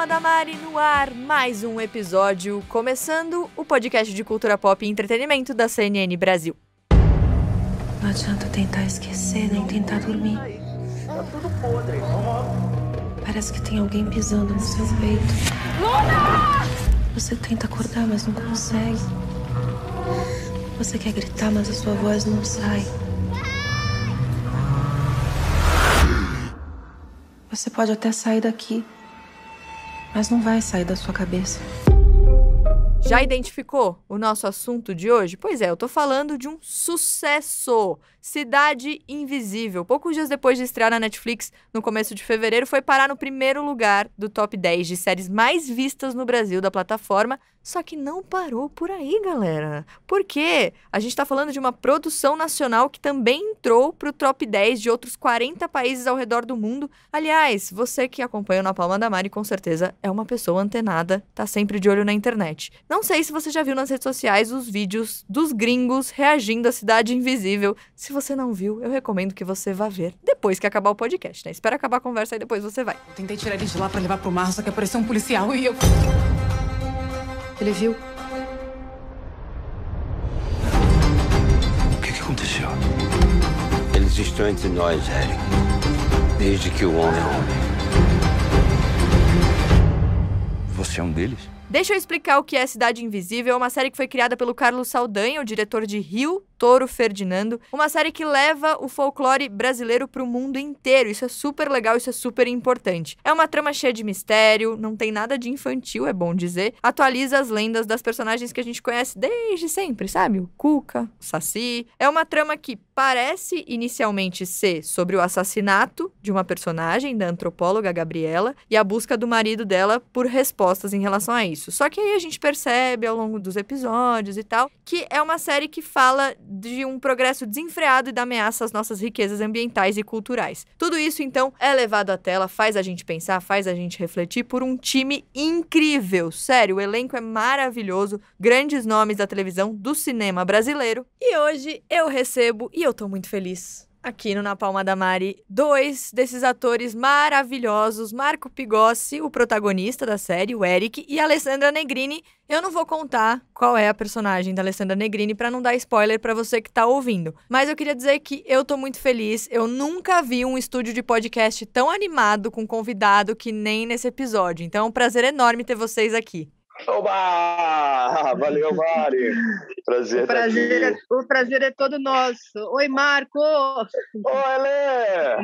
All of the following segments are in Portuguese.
Palma da Mari no ar, mais um episódio, começando o podcast de cultura pop e entretenimento da CNN Brasil. Não adianta tentar esquecer, nem tentar dormir. Tá tudo podre. Parece que tem alguém pisando no seu peito. Luna! Você tenta acordar, mas não consegue. Você quer gritar, mas a sua voz não sai. Você pode até sair daqui, mas não vai sair da sua cabeça. Já identificou o nosso assunto de hoje? Pois é, eu tô falando de um sucesso, Cidade Invisível. Poucos dias depois de estrear na Netflix, no começo de fevereiro, foi parar no primeiro lugar do top 10 de séries mais vistas no Brasil da plataforma. Só que não parou por aí, galera. Por quê? A gente tá falando de uma produção nacional que também entrou pro top 10 de outros 40 países ao redor do mundo. Aliás, você que acompanha o Na Palma da Mari, com certeza é uma pessoa antenada, tá sempre de olho na internet. Não sei se você já viu nas redes sociais os vídeos dos gringos reagindo à Cidade Invisível. Se você não viu, eu recomendo que você vá ver depois que acabar o podcast, né? Espera acabar a conversa e depois você vai. Eu tentei tirar ele de lá pra levar pro mar, só que apareceu um policial e eu... Ele viu? O que aconteceu? Eles estão entre nós, Eric. Desde que o homem é homem. Você é um deles? Deixa eu explicar o que é Cidade Invisível. É uma série que foi criada pelo Carlos Saldanha, o diretor de Rio, Toro, Ferdinando. Uma série que leva o folclore brasileiro pro mundo inteiro. Isso é super legal, isso é super importante. É uma trama cheia de mistério, não tem nada de infantil, é bom dizer. Atualiza as lendas das personagens que a gente conhece desde sempre, sabe? O Cuca, o Saci. É uma trama que parece inicialmente ser sobre o assassinato de uma personagem, da antropóloga Gabriela, e a busca do marido dela por respostas em relação a isso. Só que aí a gente percebe ao longo dos episódios e tal, que é uma série que fala de um progresso desenfreado e da ameaça às nossas riquezas ambientais e culturais. Tudo isso, então, é levado à tela, faz a gente pensar, faz a gente refletir por um time incrível. Sério, o elenco é maravilhoso, grandes nomes da televisão, do cinema brasileiro. E hoje eu recebo, e eu tô muito feliz, aqui no Na Palma da Mari, dois desses atores maravilhosos, Marco Pigossi, o protagonista da série, o Eric, e a Alessandra Negrini. Eu não vou contar qual é a personagem da Alessandra Negrini pra não dar spoiler pra você que tá ouvindo, mas eu queria dizer que eu tô muito feliz. Eu nunca vi um estúdio de podcast tão animado com convidado que nem nesse episódio, então é um prazer enorme ter vocês aqui. Oba! Valeu, Mari. Prazer estar aqui. O prazer é todo nosso. Oi, Marco! Oi, Elê!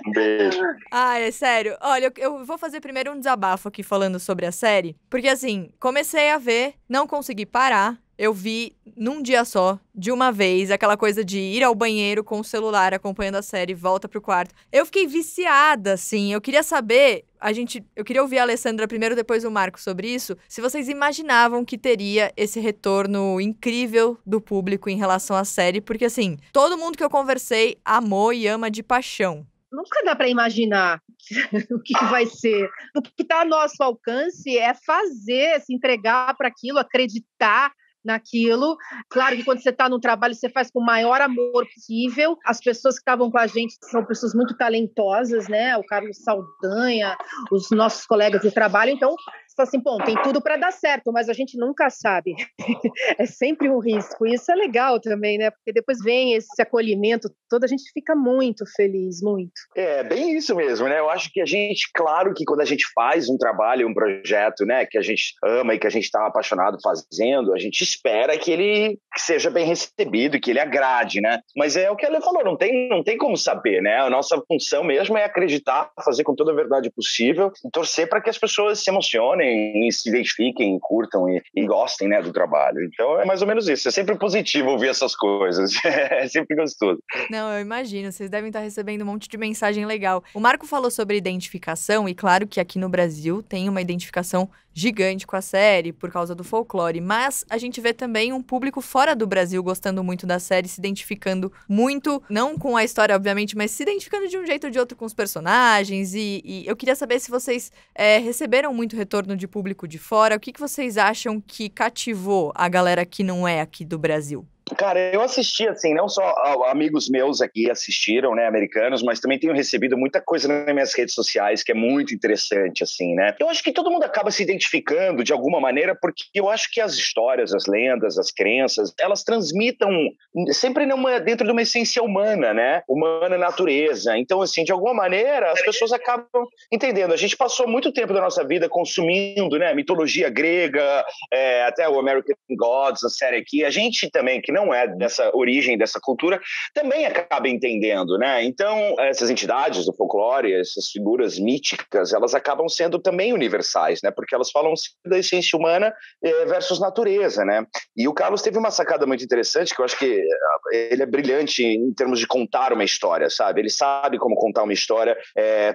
Um beijo. Ah, é sério. Olha, eu vou fazer primeiro um desabafo aqui falando sobre a série, porque assim, comecei a ver, não consegui parar. Eu vi num dia só, de uma vez, aquela coisa de ir ao banheiro com o celular acompanhando a série, volta pro quarto. Eu fiquei viciada, assim. Eu queria saber, eu queria ouvir a Alessandra primeiro, depois o Marco sobre isso, se vocês imaginavam que teria esse retorno incrível do público em relação à série, porque assim, todo mundo que eu conversei amou e ama de paixão. Nunca dá para imaginar o que vai ser. O que está a nosso alcance é fazer, se entregar para aquilo, acreditar naquilo. Claro que quando você está no trabalho, você faz com o maior amor possível. As pessoas que estavam com a gente são pessoas muito talentosas, né? O Carlos Saldanha, os nossos colegas de trabalho. Então, você fala assim, bom, tem tudo para dar certo, mas a gente nunca sabe. É sempre um risco. E isso é legal também, né? Porque depois vem esse acolhimento todo, a gente fica muito feliz, muito. É, bem isso mesmo, né? Eu acho que a gente, claro que quando a gente faz um trabalho, um projeto, né, que a gente ama e que a gente está apaixonado fazendo, a gente espera que ele seja bem recebido, que ele agrade, né? Mas é o que a Lê falou, não tem como saber, né? A nossa função mesmo é acreditar, fazer com toda a verdade possível e torcer para que as pessoas se emocionem e se identifiquem, curtam e gostem, né, do trabalho. Então é mais ou menos isso. É sempre positivo ouvir essas coisas. É sempre gostoso. Não, eu imagino. Vocês devem estar recebendo um monte de mensagem legal. O Marco falou sobre identificação e claro que aqui no Brasil tem uma identificação gigante com a série por causa do folclore, mas a gente vê também um público fora do Brasil gostando muito da série, se identificando muito, não com a história, obviamente, mas se identificando de um jeito ou de outro com os personagens e eu queria saber se vocês receberam muito retorno de público de fora, o que vocês acham que cativou a galera que não é aqui do Brasil? Cara, eu assisti, assim, não só amigos meus aqui assistiram, né, americanos, mas também tenho recebido muita coisa nas minhas redes sociais que é muito interessante, assim, né? Eu acho que todo mundo acaba se identificando de alguma maneira porque eu acho que as histórias, as lendas, as crenças, elas transmitam sempre dentro de uma essência humana, né? Humana natureza. Então, assim, de alguma maneira, as pessoas acabam entendendo. A gente passou muito tempo da nossa vida consumindo, né, mitologia grega, até o American Gods, a série aqui. A gente também, que não é dessa origem, dessa cultura, também acaba entendendo, né? Então, essas entidades do folclore, essas figuras míticas, elas acabam sendo também universais, né? Porque elas falam da essência humana versus natureza, né? E o Carlos teve uma sacada muito interessante, que eu acho que ele é brilhante em termos de contar uma história, sabe? Ele sabe como contar uma história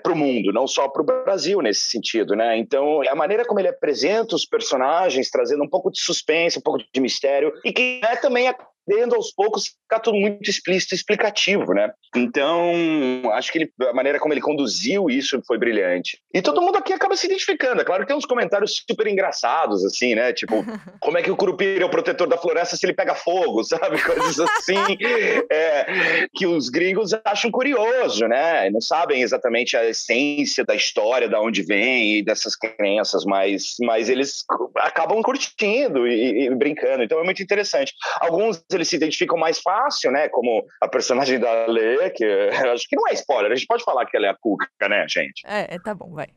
para o mundo, não só para o Brasil nesse sentido, né? Então, a maneira como ele apresenta os personagens, trazendo um pouco de suspense, um pouco de mistério, e que também tendo aos poucos ficar tudo muito explícito e explicativo, né? Então, acho que a maneira como ele conduziu isso foi brilhante. E todo mundo aqui acaba se identificando. É claro que tem uns comentários super engraçados, assim, né? Tipo, como é que o Curupira é o protetor da floresta se ele pega fogo, sabe? Coisas assim, que os gringos acham curioso, né? Não sabem exatamente a essência da história, da onde vem e dessas crenças, mas eles acabam curtindo e brincando. Então é muito interessante. Alguns eles se identificam mais fácil, né? Como a personagem da Lê, que acho que não é spoiler, a gente pode falar que ela é a Cuca, né, gente? Tá bom, vai.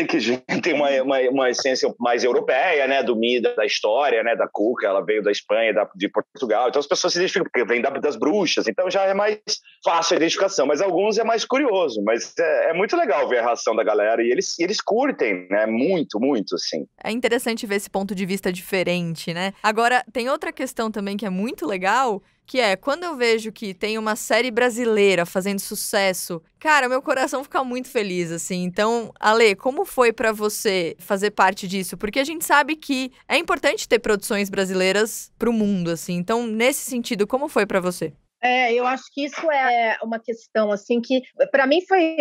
Que tem uma essência mais europeia, né? Do mito, da história, né? Da Cuca, ela veio da Espanha, de Portugal, então as pessoas se identificam, porque vem das bruxas, então já é mais fácil a identificação, mas alguns é mais curioso, mas é muito legal ver a reação da galera, e eles curtem, né? Muito, muito, assim. É interessante ver esse ponto de vista diferente, né? Agora, tem outra questão também que é muito legal, que é, quando eu vejo que tem uma série brasileira fazendo sucesso, cara, meu coração fica muito feliz, assim. Então, Ale, como foi pra você fazer parte disso? Porque a gente sabe que é importante ter produções brasileiras pro mundo, assim. Então, nesse sentido, como foi pra você? Eu acho que isso é uma questão, assim, que para mim foi,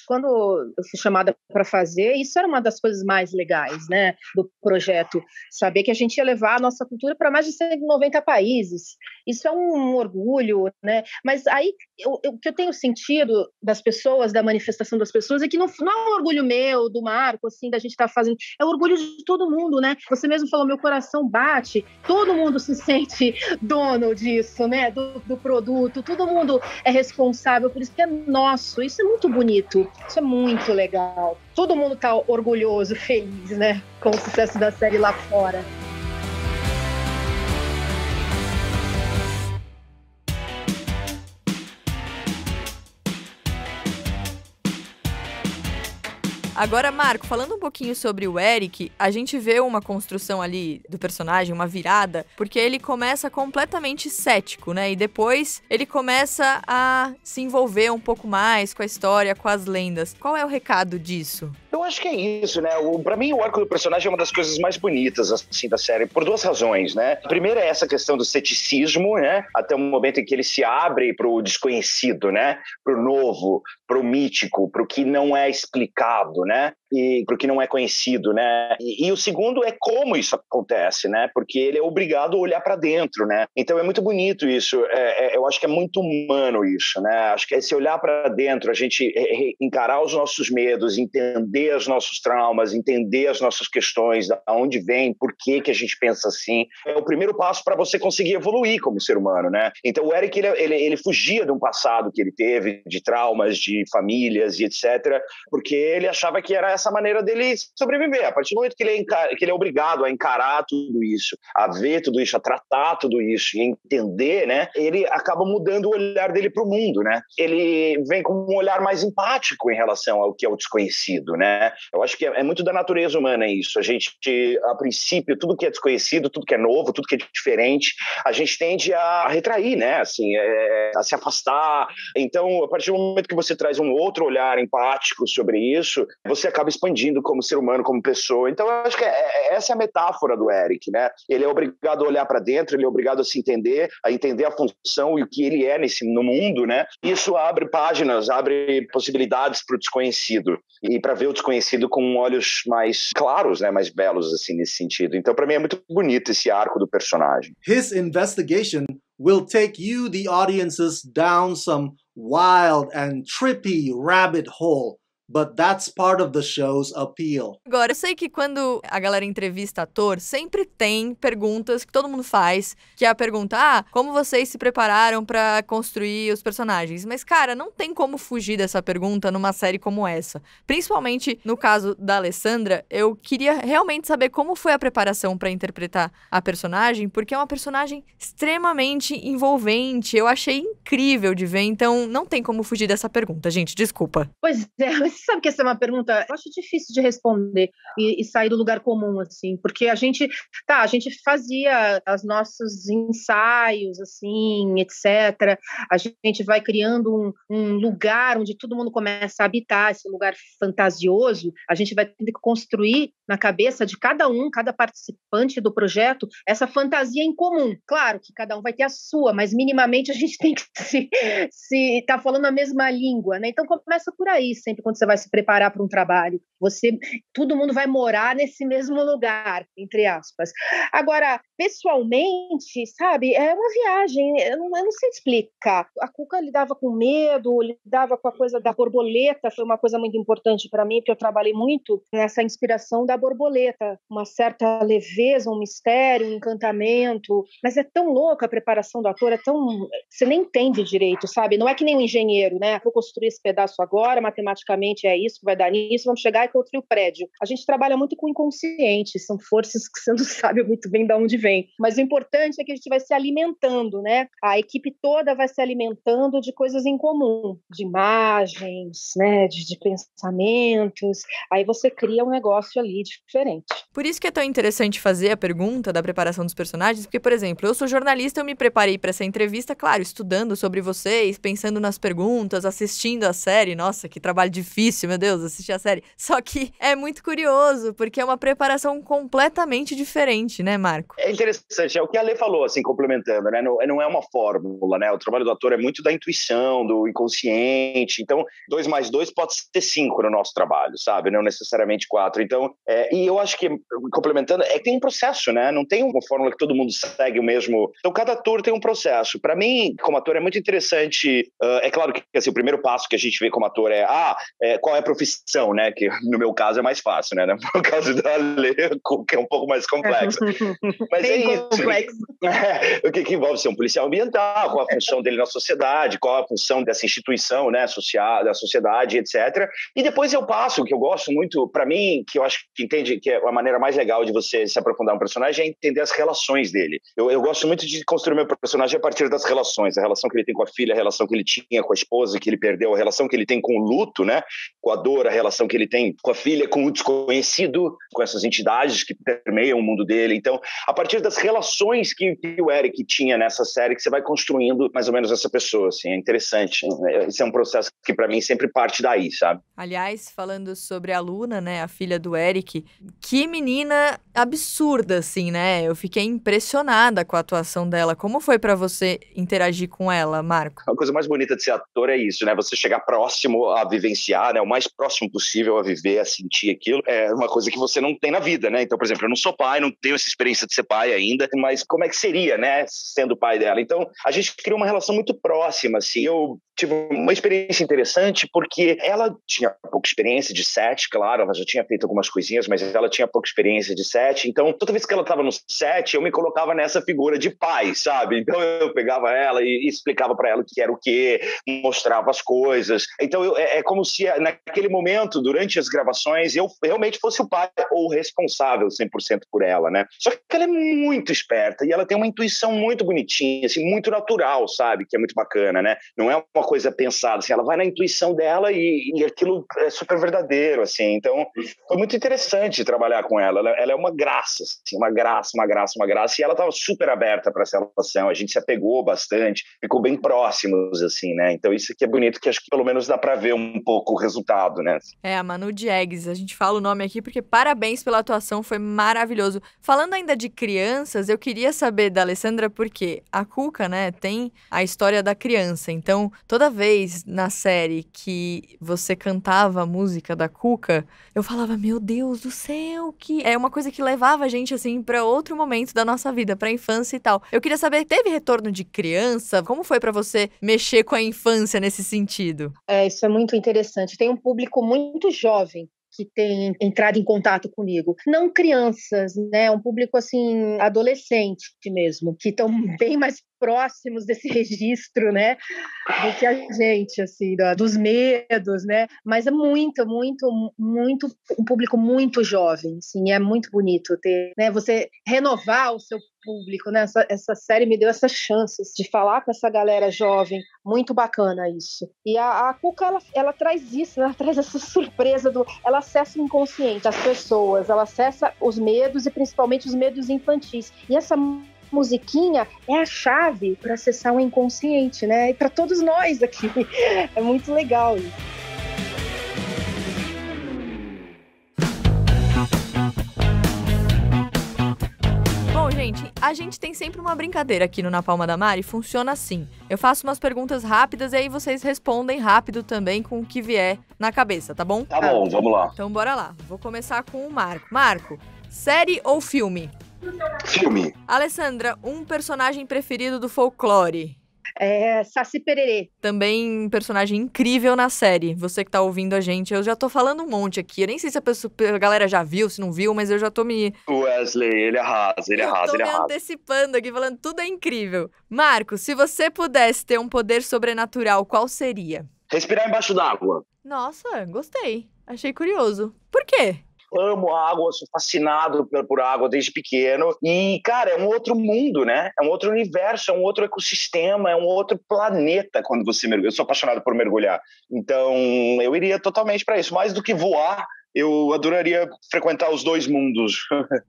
quando eu fui chamada para fazer, isso era uma das coisas mais legais, né, do projeto, saber que a gente ia levar a nossa cultura para mais de 190 países, isso é um orgulho, né, mas aí, o que eu tenho sentido das pessoas, da manifestação das pessoas, é que não é um orgulho meu, do Marco, assim, da gente estar fazendo, é o orgulho de todo mundo, né, você mesmo falou, meu coração bate, todo mundo se sente dono disso, né, do produto, todo mundo é responsável por isso, que é nosso, isso é muito bonito, isso é muito legal, todo mundo tá orgulhoso, feliz, né, com o sucesso da série lá fora. Agora, Marco, falando um pouquinho sobre o Eric, a gente vê uma construção ali do personagem, uma virada, porque ele começa completamente cético, né? E depois ele começa a se envolver um pouco mais com a história, com as lendas. Qual é o recado disso? Eu acho que é isso, né? Pra mim, o arco do personagem é uma das coisas mais bonitas, assim, da série, por duas razões, né? A primeira é essa questão do ceticismo, né? Até o momento em que ele se abre pro desconhecido, né? Pro novo, pro mítico, pro que não é explicado, né? E pro que não é conhecido, né? E o segundo é como isso acontece, né? Porque ele é obrigado a olhar para dentro, né? Então é muito bonito isso. Eu acho que é muito humano isso, né? Acho que é esse olhar para dentro, a gente encarar os nossos medos, entender os nossos traumas, entender as nossas questões, da onde vem, por que a gente pensa assim. É o primeiro passo para você conseguir evoluir como ser humano, né? Então o Eric, ele fugia de um passado que ele teve, de traumas, de famílias e etc., porque ele achava que era essa maneira dele sobreviver. A partir do momento que ele é obrigado a encarar tudo isso, a ver tudo isso, a tratar tudo isso e entender, né? Ele acaba mudando o olhar dele para o mundo, né? Ele vem com um olhar mais empático em relação ao que é o desconhecido, né? Eu acho que é muito da natureza humana isso. A gente, a princípio, tudo que é desconhecido, tudo que é novo, tudo que é diferente, a gente tende a retrair, né? Assim, a se afastar. Então, a partir do momento que você traz um outro olhar empático sobre isso, você acaba expandindo como ser humano, como pessoa. Então, eu acho que essa é a metáfora do Eric, né? Ele é obrigado a olhar para dentro, ele é obrigado a se entender, a entender a função e o que ele é no mundo, né? Isso abre páginas, abre possibilidades para o desconhecido e para ver o conhecido com olhos mais claros, né, mais belos, assim, nesse sentido. Então, para mim, é muito bonito esse arco do personagem. His investigation will take you, the audiences, down some wild and trippy rabbit hole. But that's part of the show's appeal. Agora, eu sei que quando a galera entrevista ator, sempre tem perguntas que todo mundo faz, que é a pergunta, como vocês se prepararam pra construir os personagens? Mas, cara, não tem como fugir dessa pergunta numa série como essa. Principalmente no caso da Alessandra, eu queria realmente saber como foi a preparação pra interpretar a personagem, porque é uma personagem extremamente envolvente, eu achei incrível de ver, então não tem como fugir dessa pergunta, gente, desculpa. Pois é, mas sabe que essa é uma pergunta, eu acho difícil de responder e sair do lugar comum, assim, porque a gente fazia os nossos ensaios, assim, etc. A gente vai criando um lugar onde todo mundo começa a habitar, esse lugar fantasioso. A gente vai ter que construir na cabeça de cada participante do projeto, essa fantasia em comum. Claro que cada um vai ter a sua, mas minimamente a gente tem que se tá falando a mesma língua, né? Então começa por aí, sempre quando você vai se preparar para um trabalho. Todo mundo vai morar nesse mesmo lugar, entre aspas. Agora, pessoalmente, sabe, é uma viagem, eu não sei explicar. A Cuca lidava com medo, lidava com a coisa da borboleta, foi uma coisa muito importante para mim, porque eu trabalhei muito nessa inspiração da borboleta, uma certa leveza, um mistério, um encantamento, mas é tão louca a preparação do ator, você nem entende direito, sabe? Não é que nem um engenheiro, né? Vou construir esse pedaço agora, matematicamente é isso, vai dar nisso, vamos chegar e construir o prédio. A gente trabalha muito com o inconsciente, são forças que você não sabe muito bem de onde vem, mas o importante é que a gente vai se alimentando, né? A equipe toda vai se alimentando de coisas em comum, de imagens, né? De pensamentos, aí você cria um negócio ali diferente. Por isso que é tão interessante fazer a pergunta da preparação dos personagens, porque, por exemplo, eu sou jornalista, eu me preparei para essa entrevista, claro, estudando sobre vocês, pensando nas perguntas, assistindo a série, nossa, que trabalho difícil, meu Deus, assistir a série. Só que é muito curioso, porque é uma preparação completamente diferente, né, Marco? É interessante, é o que a Lê falou, assim, complementando, né? Não é uma fórmula, né? O trabalho do ator é muito da intuição, do inconsciente. Então, 2 mais 2 pode ser 5 no nosso trabalho, sabe? Não necessariamente 4. Então, e eu acho que, complementando, é que tem um processo, né? Não tem uma fórmula que todo mundo segue o mesmo. Então, cada ator tem um processo. Para mim, como ator, é muito interessante. É claro que assim, o primeiro passo que a gente vê como ator qual é a profissão, né? Que no meu caso é mais fácil, né? Por causa da Lê, que é um pouco mais complexo. Mas bem é isso. Complexo. O que envolve ser um policial ambiental, qual a função dele na sociedade, qual a função dessa instituição, né? Da sociedade, etc. E depois eu passo, que eu gosto muito, para mim, que eu acho que entende que é a maneira mais legal de você se aprofundar um personagem é entender as relações dele. Eu gosto muito de construir meu personagem a partir das relações, a relação que ele tem com a filha, a relação que ele tinha com a esposa, que ele perdeu, a relação que ele tem com o luto, né? Com a dor, a relação que ele tem com a filha, com o desconhecido, com essas entidades que permeiam o mundo dele. Então, a partir das relações que o Eric tinha nessa série, que você vai construindo mais ou menos essa pessoa, assim, é interessante. Esse é um processo que para mim sempre parte daí, sabe? Aliás, falando sobre a Luna, né, a filha do Eric, que menina absurda, assim, né? Eu fiquei impressionada com a atuação dela. Como foi pra você interagir com ela, Marco? A coisa mais bonita de ser ator é isso, né? Você chegar próximo a vivenciar, né? O mais próximo possível a viver, a sentir aquilo. É uma coisa que você não tem na vida, né? Então, por exemplo, eu não sou pai, não tenho essa experiência de ser pai ainda, mas como é que seria, né? Sendo pai dela. Então, a gente criou uma relação muito próxima, assim. Eu tive uma experiência interessante porque ela tinha pouca experiência de set, claro, ela já tinha feito algumas coisinhas, mas ela tinha pouca experiência de set, então toda vez que ela estava no set, eu me colocava nessa figura de pai, sabe? Então eu pegava ela e explicava para ela o que era o quê, mostrava as coisas. Então é como se naquele momento, durante as gravações, eu realmente fosse o pai ou responsável 100% por ela, né? Só que ela é muito esperta e ela tem uma intuição muito bonitinha, assim, muito natural, sabe? Que é muito bacana, né? Não é uma coisa pensada, assim, ela vai na intuição dela e aquilo é super verdadeiro, assim. Então, foi muito interessante trabalhar com ela. Ela é uma graça, assim, uma graça. E ela estava super aberta para essa relação. A gente se apegou bastante, ficou bem próximos, assim, né? Então, isso aqui é bonito, que acho que pelo menos dá para ver um pouco o resultado, né? É, a Manu Diegues. A gente fala o nome aqui porque parabéns pela atuação, foi maravilhoso. Falando ainda de crianças, eu queria saber da Alessandra porque a Cuca, né, tem a história da criança. Então, Toda vez na série que você cantava a música da Cuca, eu falava, meu Deus do céu, que é uma coisa que levava a gente, assim, pra outro momento da nossa vida, pra infância e tal. Eu queria saber, teve retorno de criança? Como foi pra você mexer com a infância nesse sentido? Isso é muito interessante. Tem um público muito jovem que tem entrado em contato comigo. Não crianças, né? Um público, assim, adolescente mesmo, que estão bem mais próximos desse registro, né? Do que a gente, assim, dos medos, né? Mas é muito, um público muito jovem, assim, é muito bonito ter, né? Você renovar o seu público, né? Essa série me deu essas chances de falar com essa galera jovem, muito bacana isso. E a Cuca, ela traz isso, ela traz essa surpresa ela acessa o inconsciente, as pessoas, ela acessa os medos e principalmente os medos infantis. E essa musiquinha é a chave para acessar o inconsciente, né? E para todos nós aqui. É muito legal isso. Bom, gente, a gente tem sempre uma brincadeira aqui no Na Palma da Mari, funciona assim. Eu faço umas perguntas rápidas e aí vocês respondem rápido também com o que vier na cabeça, tá bom? Tá bom, vamos lá. Então bora lá, vou começar com o Marco. Marco, série ou filme? Filme. Alessandra, um personagem preferido do folclore? Saci Pererê. Também um personagem incrível na série. Você que tá ouvindo a gente, eu já tô falando um monte aqui. Eu nem sei se a galera já viu, se não viu, mas eu já tô me... O Wesley, ele arrasa, ele arrasa. Antecipando aqui, falando tudo é incrível. Marco, se você pudesse ter um poder sobrenatural, qual seria? Respirar embaixo d'água. Nossa, gostei. Achei curioso. Por quê? Amo água, sou fascinado por água desde pequeno. E, cara, é um outro mundo, né? É um outro universo, é um outro ecossistema, é um outro planeta quando você mergulha. Eu sou apaixonado por mergulhar. Então, eu iria totalmente para isso. Mais do que voar, eu adoraria frequentar os dois mundos.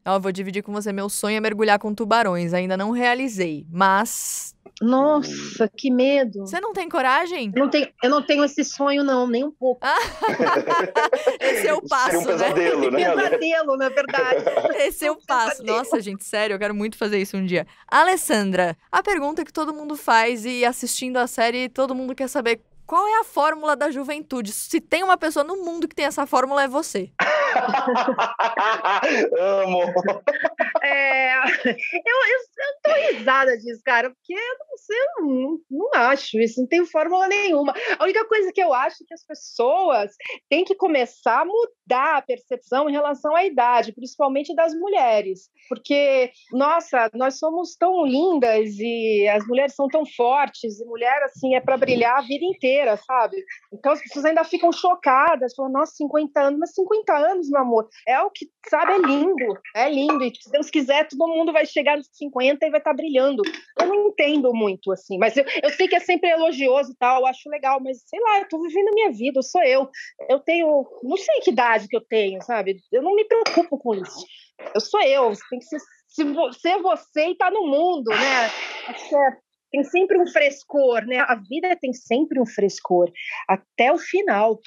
Eu vou dividir com você. Meu sonho é mergulhar com tubarões. Ainda não realizei, mas... Nossa, que medo. Você não tem coragem? Eu não tenho esse sonho, não, nem um pouco. Esse é o passo, seria um pesadelo, né? Pesadelo, na verdade. Esse é o passo. Nossa, gente, sério, eu quero muito fazer isso um dia. Alessandra, a pergunta que todo mundo faz e assistindo a série, todo mundo quer saber... Qual é a fórmula da juventude? Se tem uma pessoa no mundo que tem essa fórmula, é você. Amo! Eu tô risada disso, cara, porque eu não sei, eu não acho isso, não tenho fórmula nenhuma. A única coisa que eu acho é que as pessoas têm que começar a mudar a percepção em relação à idade, principalmente das mulheres. Porque, nossa, nós somos tão lindas e as mulheres são tão fortes, e mulher, assim, é para brilhar a vida inteira, sabe? Então as pessoas ainda ficam chocadas, falam, nossa, 50 anos, mas 50 anos, meu amor, é o que, sabe, é lindo, e se Deus quiser, todo mundo vai chegar nos 50 e vai estar brilhando. Eu não entendo muito, assim, mas eu sei que é sempre elogioso e tal, eu acho legal, mas sei lá, eu tô vivendo a minha vida, eu sou eu tenho, não sei que idade que eu tenho, sabe? Eu não me preocupo com isso. Eu sou eu, você tem que ser você e tá no mundo, né? Tem sempre um frescor, né? A vida tem sempre um frescor, até o final.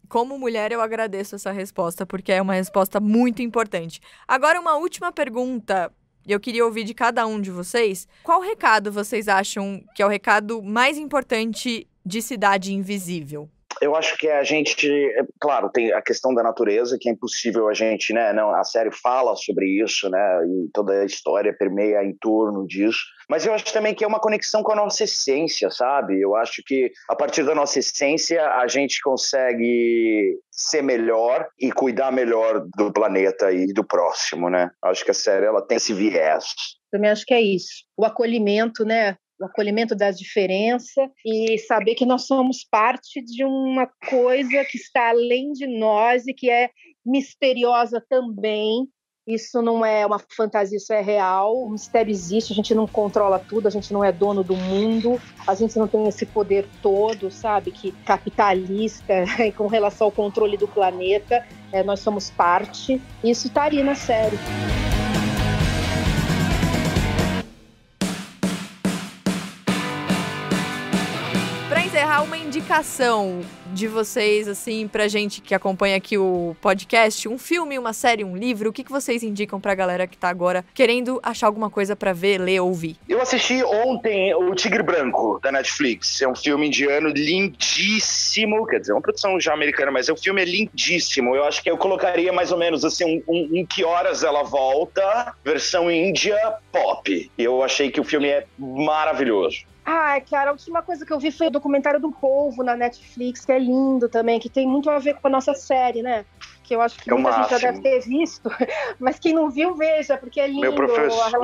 Como mulher, eu agradeço essa resposta, porque é uma resposta muito importante. Agora, uma última pergunta. Eu queria ouvir de cada um de vocês. Qual recado vocês acham que é o recado mais importante de Cidade Invisível? Eu acho que a gente, claro, tem a questão da natureza, que é impossível a gente, né, não, a série fala sobre isso, né, e toda a história permeia em torno disso, mas eu acho também que é uma conexão com a nossa essência, sabe? Eu acho que a partir da nossa essência a gente consegue ser melhor e cuidar melhor do planeta e do próximo, né? Acho que a série, ela tem esse viés. Também acho que é isso, o acolhimento, né? O acolhimento das diferenças e saber que nós somos parte de uma coisa que está além de nós e que é misteriosa também. Isso não é uma fantasia, isso é real. O mistério existe, a gente não controla tudo, a gente não é dono do mundo, a gente não tem esse poder todo, sabe, que capitalista com relação ao controle do planeta. Nós somos parte. Isso está ali na série. encerrar, uma indicação de vocês, assim, pra gente que acompanha aqui o podcast, um filme, uma série, um livro, o que vocês indicam pra galera que tá agora querendo achar alguma coisa pra ver, ler, ouvir? Eu assisti ontem o Tigre Branco, da Netflix. É um filme indiano lindíssimo, quer dizer, uma produção já americana, mas o filme é lindíssimo. Eu acho que eu colocaria mais ou menos assim, Que Horas Ela Volta, versão índia pop. Eu achei que o filme é maravilhoso. Ah, cara, a última coisa que eu vi foi o documentário do Polvo na Netflix, que é lindo também, que tem muito a ver com a nossa série, né? Que eu acho que muita gente já deve ter visto, mas quem não viu, veja, porque é lindo. Meu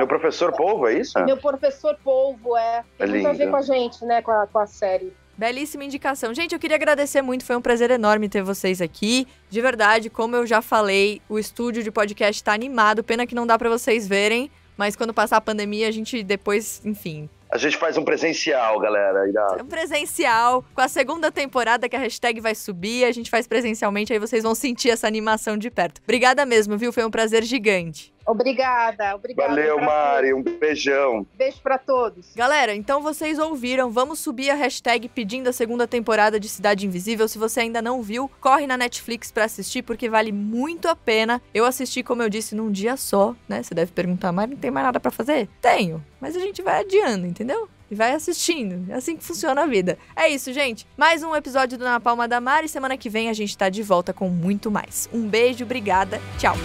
professor Polvo, é isso? Meu professor Polvo, tem muito a ver com a gente, né, com a série. Belíssima indicação. Gente, eu queria agradecer muito, foi um prazer enorme ter vocês aqui. De verdade, como eu já falei, o estúdio de podcast tá animado, pena que não dá pra vocês verem, mas quando passar a pandemia, a gente depois, enfim... A gente faz um presencial, galera. Um presencial, com a segunda temporada que a hashtag vai subir, a gente faz presencialmente, aí vocês vão sentir essa animação de perto. Obrigada mesmo, viu? Foi um prazer gigante. Obrigada. Valeu, Mari. Um beijão. Beijo pra todos. Galera, então vocês ouviram. Vamos subir a hashtag pedindo a segunda temporada de Cidade Invisível. Se você ainda não viu, corre na Netflix pra assistir, porque vale muito a pena. Eu assisti, como eu disse, num dia só, né? Você deve perguntar, mas não tem mais nada pra fazer? Tenho, mas a gente vai adiando, entendeu? E vai assistindo. É assim que funciona a vida. É isso, gente. Mais um episódio do Na Palma da Mari. Semana que vem a gente tá de volta com muito mais. Um beijo, obrigada. Tchau.